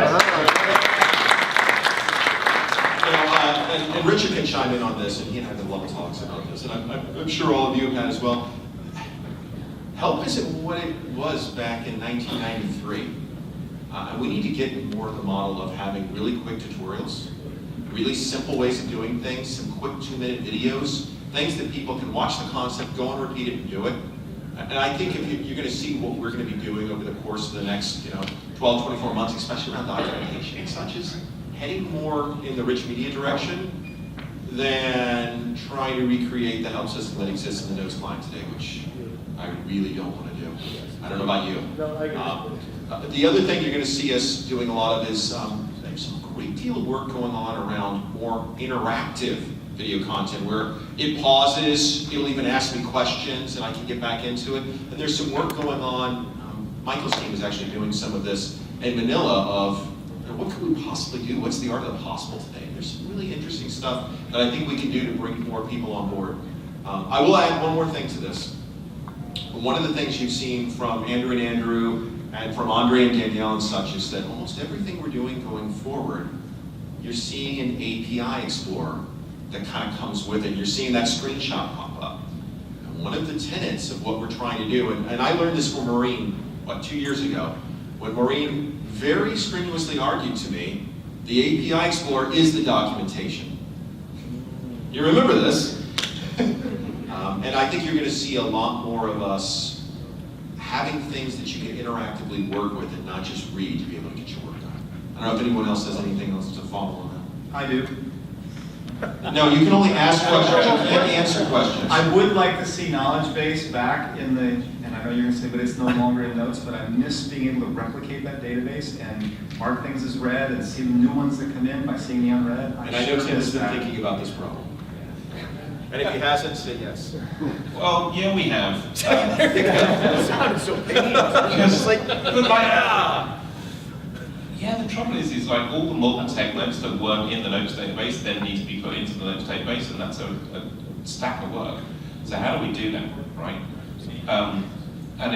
You know, and Richard can chime in on this, and he and I have long talks about this, and I'm sure all of you have had as well. Help isn't what it was back in 1993. We need to get more of the model of having really quick tutorials, really simple ways of doing things, some quick 2-minute videos, things that people can watch the concept, go and repeat it and do it. And I think if you're going to see what we're going to be doing over the course of the next 12, 24 months, especially around documentation and such, is heading more in the rich media direction than trying to recreate the help system that exists in the Notes client today, which I really don't want to do. I don't know about you. No, I agree. The other thing you're going to see us doing a lot of is there's some great deal of work going on around more interactive video content where it pauses, it'll even ask me questions and I can get back into it. And there's some work going on, Michael's team is actually doing some of this in Manila of what could we possibly do? What's the art of the possible today? And there's some really interesting stuff that I think we can do to bring more people on board. I will add one more thing to this. One of the things you've seen from Andrew and from Andre and Danielle and such is that almost everything we're doing going forward, you're seeing an API Explorer that kind of comes with it. You're seeing that screenshot pop up. And one of the tenets of what we're trying to do, and I learned this from Maureen, 2 years ago, when Maureen very strenuously argued to me, the API Explorer is the documentation. You remember this? And I think you're going to see a lot more of us having things that you can interactively work with and not just read to be able to get your work done. I don't know if anyone else has anything else to follow on that. I do. No, you can only ask questions, you can't answer questions. I would like to see knowledge base back in the, and I know you're going to say, but it's no longer in notes, but I miss being able to replicate that database and mark things as read and see the new ones that come in by seeing the unread. And I know Tim has been thinking about this problem. And if he hasn't, say yes. Well, yeah, we have. It sounded so painful. Because, yeah, the trouble is like all the modern tech notes that weren't in the notes database then need to be put into the notes database, and that's a stack of work. So how do we do that, right? And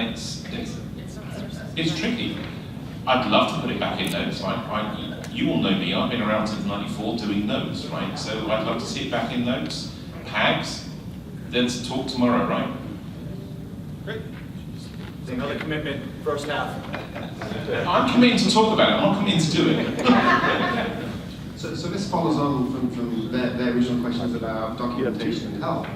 it's tricky. I'd love to put it back in notes. You all know me. I've been around since '94 doing notes, right? So I'd love to see it back in notes. Hags, then to talk tomorrow, right? Great. Another commitment, first half. I'm committing to talk about it, I'm not committing to do it. So this follows on from their original questions about documentation and help.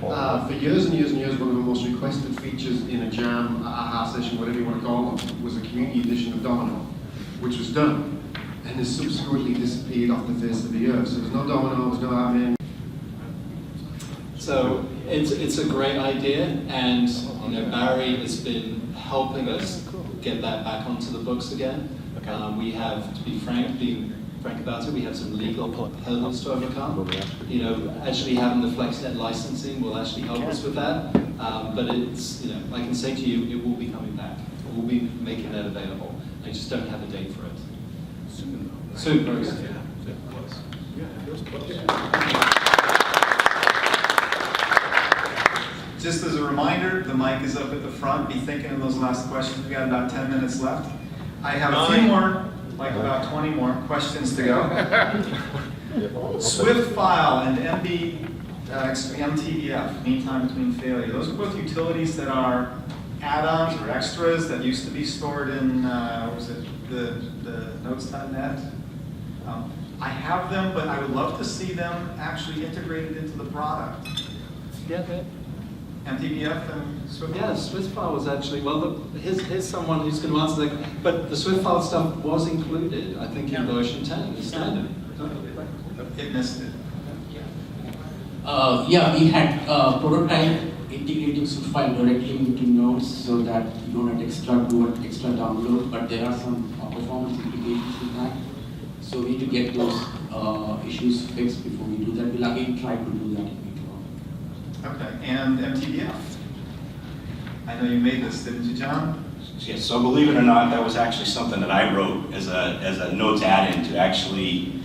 For years and years and years, one of the most requested features in a jam, AHA session, whatever you want to call them, was a community edition of Domino, which was done, and has subsequently disappeared off the face of the earth. So there's no Domino, there's no admin. So it's a great idea, and Barry has been helping us get that back onto the books again. We have, to be frank about it, we have some legal hurdles to overcome. Actually having the FlexNet licensing will actually help us with that. But it's, I can say to you, it will be coming back. We'll be making that available. I just don't have a date for it. Soon. Very soon. Just as a reminder, the mic is up at the front. Be thinking of those last questions. We got about 10 minutes left. I have a few more, like about 20 more questions to go. Swift file and MTBF, mean time between failure. Those are both utilities that are add-ons or extras that used to be stored in, what was it, the notes.net. I have them, but I would love to see them actually integrated into the product. Yeah, that. MTBF and Swift. Yeah, SwiftFile was actually, well, here's someone who's going to answer that. But the SwiftFile stuff was included, I think, in version 10, the standard. It missed it. Yeah, we had prototype integrating SwiftFile directly into nodes so that you don't have extra download, but there are some performance implications with that. So we need to get those issues fixed before we do that. We'll again try to do that in Meteor. Okay, and MTBF. I know you made this, didn't you, John? Yes, so believe it or not, that was actually something that I wrote as a notes add-in to actually,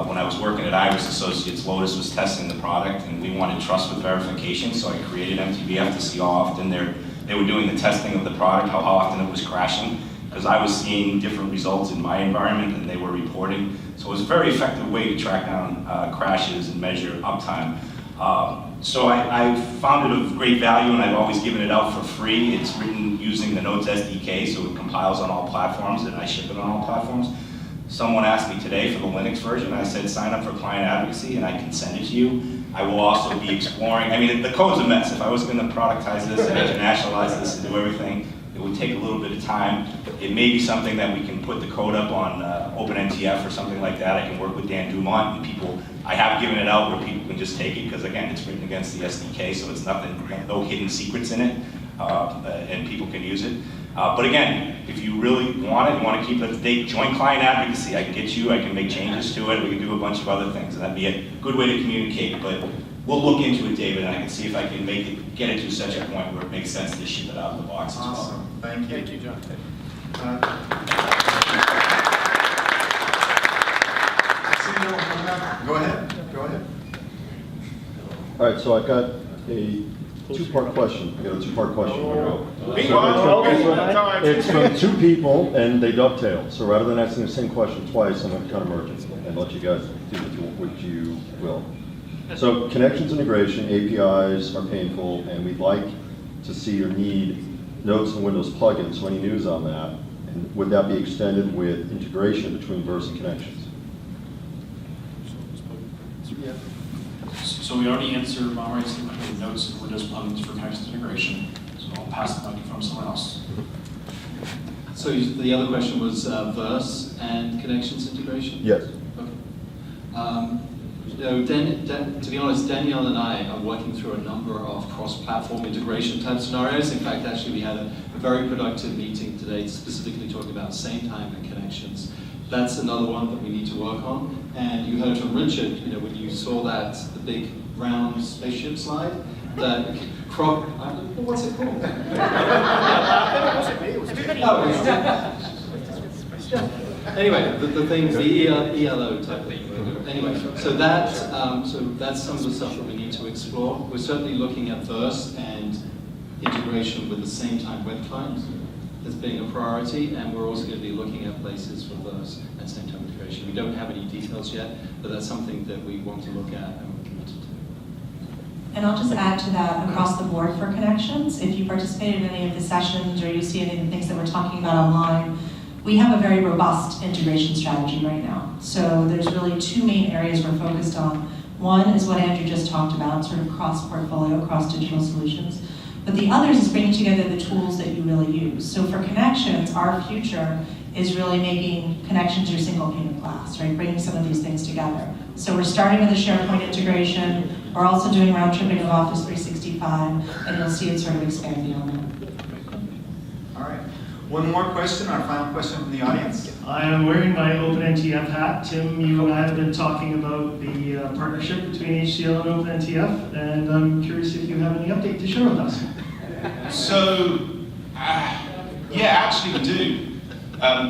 when I was working at Iris Associates, Lotus was testing the product and we wanted trust with verification, so I created MTBF to see how often they were doing the testing of the product, how often it was crashing, because I was seeing different results in my environment and they were reporting. So it was a very effective way to track down crashes and measure uptime. So I found it of great value and I've always given it out for free. It's written using the Notes SDK, so it compiles on all platforms and I ship it on all platforms. Someone asked me today for the Linux version. I said, sign up for client advocacy and I can send it to you. I will also be exploring, I mean, the code's a mess. If I was going to productize this and internationalize this and do everything, it would take a little bit of time. It may be something that we can put the code up on OpenNTF or something like that. I can work with Dan Dumont and people. I have given it out where people can just take it because again, it's written against the SDK, so it's nothing, no hidden secrets in it, and people can use it. But again, if you really want it, you want to keep it up to date, join client advocacy. I can get you, I can make changes to it, we can do a bunch of other things, and that'd be a good way to communicate. But we'll look into it, David, and I can see if I can make it, get it to such a point where it makes sense to ship it out of the box as well. Awesome, thank you. Thank you, John. Go ahead, go ahead. All right, so I've got a two-part question. I got a two-part question. It's from two people, and they dovetail. So rather than asking the same question twice, I'm going to kind of merge it and let you guys do what you will. So connections integration, APIs are painful, and we'd like to see or need Notes and Windows plugins. So any news on that? And would that be extended with integration between Verse and connections? So we already answered Monterey's Notes and Windows plugins for connections integration. So I'll pass the microphone to someone else. So the other question was Verse and connections integration? Yes. Okay. To be honest, Danielle and I are working through a number of cross-platform integration type scenarios. In fact, actually, we had a very productive meeting today specifically talking about same time and connections. That's another one that we need to work on. And you heard from Richard, when you saw that, the big round spaceship slide, that what's it called? Anyway, the things, the ELO type thing. Anyway, so that's some of the stuff that we need to explore. We're certainly looking at Verse and integration with the same time web client as being a priority, and we're also going to be looking at places for Verse and same time integration. We don't have any details yet, but that's something that we want to look at and we're committed to. And I'll just add to that across the board for connections. If you participated in any of the sessions or you see any of the things that we're talking about online, we have a very robust integration strategy right now. So there's really two main areas we're focused on. One is what Andrew just talked about, sort of cross-portfolio, cross-digital solutions. But the others is bringing together the tools that you really use. So for connections, our future is really making connections your single pane of glass, right? Bringing some of these things together. So we're starting with a SharePoint integration. We're also doing round tripping of Office 365, and you'll see it sort of expand beyond that. All right. One more question, our final question from the audience. I am wearing my OpenNTF hat. Tim, you and I have been talking about the partnership between HCL and OpenNTF, and I'm curious if you have any update to share with us. So, yeah, actually we do.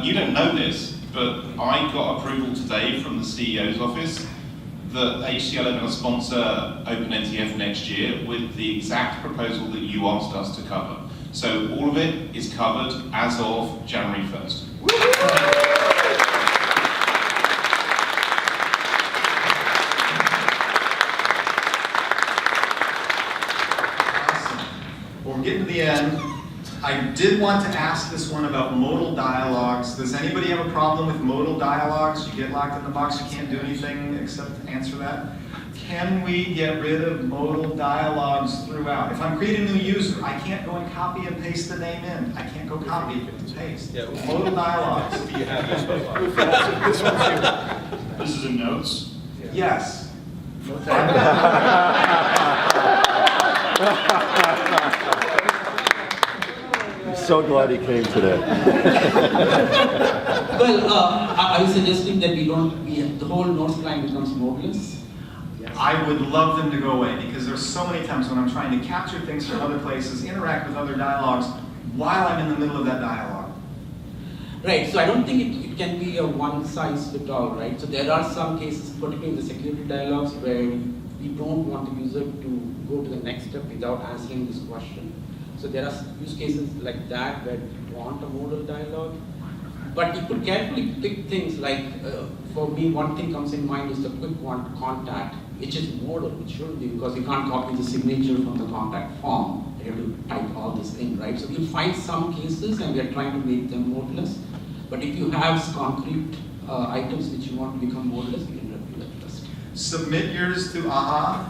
You don't know this, but I got approval today from the CEO's office that HCL are going to sponsor OpenNTF next year with the exact proposal that you asked us to cover. So all of it is covered as of January 1st. Well, we're getting to the end. I did want to ask this one about modal dialogues. Does anybody have a problem with modal dialogues? You get locked in the box, you can't do anything except answer that. Can we get rid of modal dialogues throughout? If I'm creating a new user, I can't go and copy and paste the name in. I can't go copy and paste. Modal dialogues. This is in notes? Yes. I'm so glad he came today. Well, are you suggesting that the whole notes line becomes modeless? I would love them to go away because there's so many times when I'm trying to capture things from other places, interact with other dialogues while I'm in the middle of that dialogue. Right, so I don't think it can be a one-size-fits-all, right? So there are some cases, particularly in the security dialogues, where we don't want the user to go to the next step without answering this question. So there are use cases like that where we want a modal dialogue. But you could carefully pick things like, for me, one thing comes in mind is the quick one contact, which is modal, which shouldn't be, because you can't copy the signature from the contact form. You have to type all this in, right? So you'll find some cases, and we are trying to make them modaless. But if you have concrete items which you want to become modaless, you can do that first. Submit yours to AHA,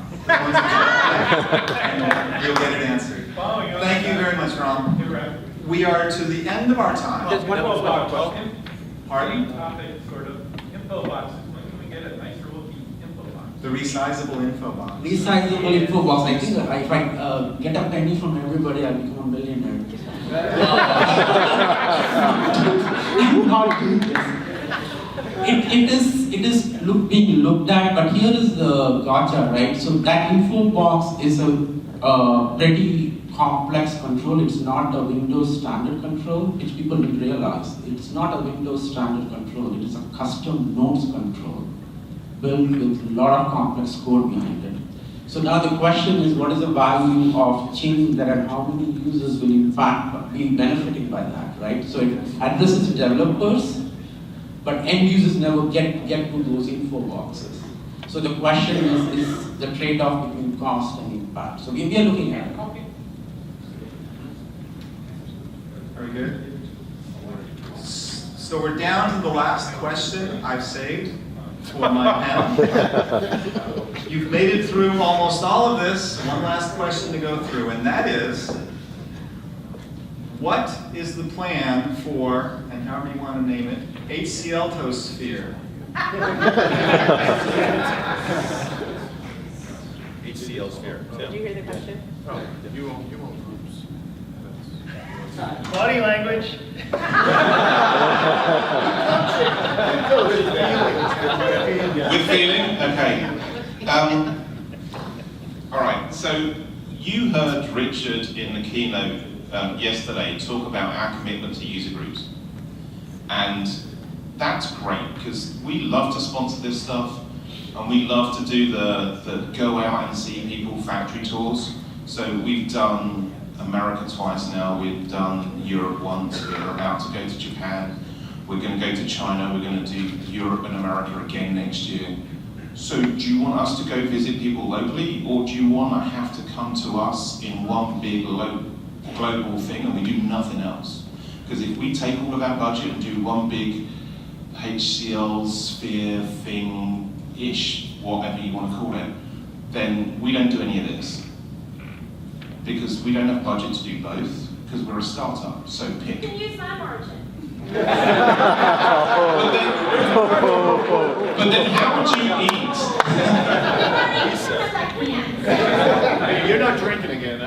and you'll get it answered. Thank you very much, Ram. We are to the end of our time. Just one more question. Pardon? Topic, sort of, info boxes. When can we get a nicer looking info box? The resizable info box. Resizable info box. I think if I get a penny from everybody, I'll become a millionaire. It is being looked at, but here is the gotcha, right? So that info box is a pretty complex control. It's not a Windows standard control, which people didn't realize. It's not a Windows standard control. It is a custom nodes control built with a lot of complex code behind it. So now the question is, what is the value of changing that, and how many users will in fact be benefiting by that, right? So it addresses developers, but end users never get to those info boxes. So the question is the trade-off between cost and impact. So we are looking at it. Very good. So we're down to the last question I've saved for my pen. You've made it through almost all of this. One last question to go through, and that is, what is the plan for, and however you want to name it, HCL Sphere? HCL Sphere. Did you hear the question? Oh, you won't groups. Body language. With feeling? Okay. All right, so you heard Richard in the keynote yesterday talk about our commitment to user groups. And that's great, because we love to sponsor this stuff, and we love to do the go out and see people factory tours. So we've done America twice now, we've done Europe once, we're about to go to Japan, we're going to go to China, we're going to do Europe and America again next year. So do you want us to go visit people locally, or do you want to have to come to us in one big global thing and we do nothing else? Because if we take all of our budget and do one big HCL sphere thing-ish, whatever you want to call it, then we don't do any of this. Because we don't have budget to do both, because we're a startup, so pick. You can use my margin. But then how would you eat? You're not drinking again,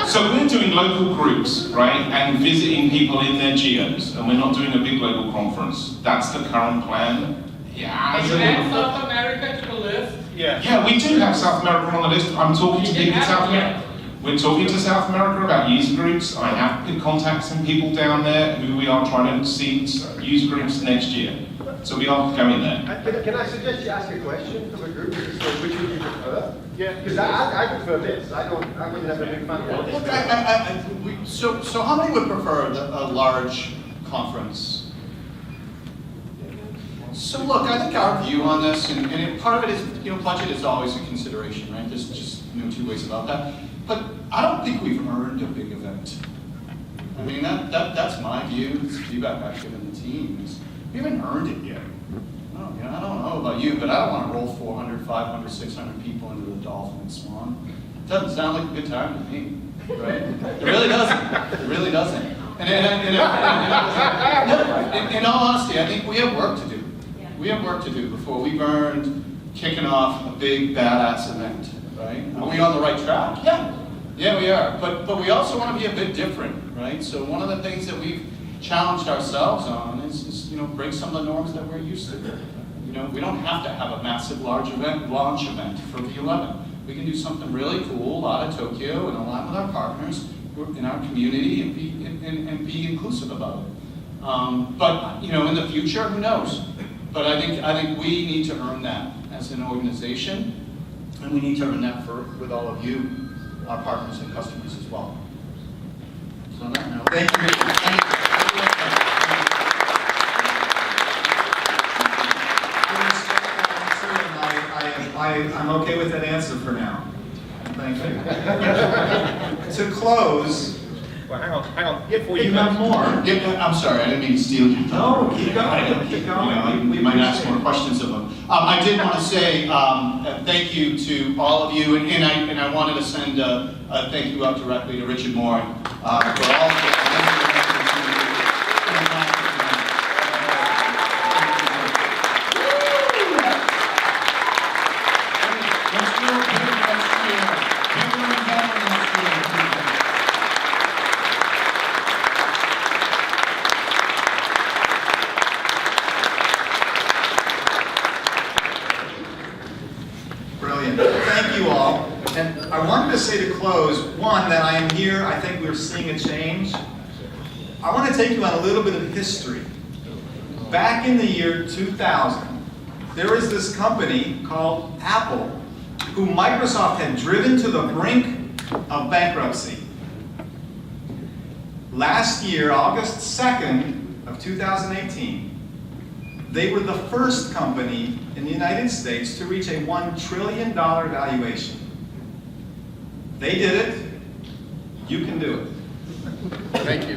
So we're doing local groups, right, and visiting people in their geos, and we're not doing a big global conference. That's the current plan. Yeah. you add South America to the list? Yeah, we do have South America on the list. I'm talking to people in South America. We're talking to South America about user groups. I have good contacts and people down there who we are trying to see user groups next year. So we are going there. Can I suggest you ask a question from a group? Which would you prefer? Yeah. Because I prefer this. I wouldn't have a big fan of this. So how many would prefer a large conference? So look, I think our view on this, and part of it is, budget is always a consideration, right? There's just no two ways about that. But I don't think we've earned a big event. I mean, that's my view, it's feedback I've given the team, is we haven't earned it yet. Oh, you know, I don't know about you, but I don't want to roll 400, 500, 600 people into the Dolphin and Swan. It doesn't sound like a good time to me, right? It really doesn't. It really doesn't. In all honesty, I think we have work to do. We have work to do before we've earned kicking off a big badass event, right? Are we on the right track? Yeah. Yeah, we are. But we also want to be a bit different, right? So one of the things that we've challenged ourselves on is break some of the norms that we're used to. You know, we don't have to have a massive launch event for the 11. We can do something really cool out of Tokyo and align with our partners in our community and be inclusive about it. But in the future, who knows? But I think we need to earn that as an organization, and we need to earn that with all of you, our partners and customers as well. So on that note, Thank you, Richard. I'm okay with that answer for now. Thank you. To close. Well, hang on. Before you have more. I'm sorry, I didn't mean to steal your thunder. No, keep going. Keep going. We might ask more questions of them. I did want to say thank you to all of you, and I wanted to send a thank you out directly to Richard Moore for all of the Brilliant. Thank you all. And I wanted to say to close, one, that I am here. I think we're seeing a change. I want to take you on a little bit of history. Back in the year 2000, there was this company called Apple, who Microsoft had driven to the brink of bankruptcy. Last year, August 2nd of 2018, they were the first company in the United States to reach a $1 trillion valuation. They did it. You can do it. Thank you.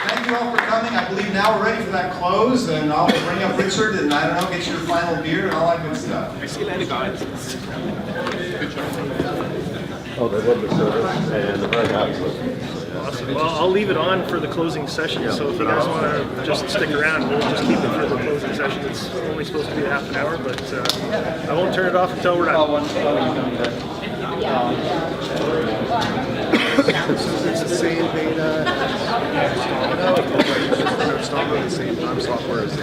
Thank you all for coming. I believe now we're ready for that close, and I'll bring up Richard and, I don't know, get your final beer and all that good stuff. See you later, guys. Good job. Oh, they love the service, and they're very happy with it. Awesome. Well, I'll leave it on for the closing session, so if you guys want to just stick around, we'll just keep it for the closing session. It's only supposed to be half an hour, but I won't turn it off until we're done. It's the same beta. It's not really the same time software as the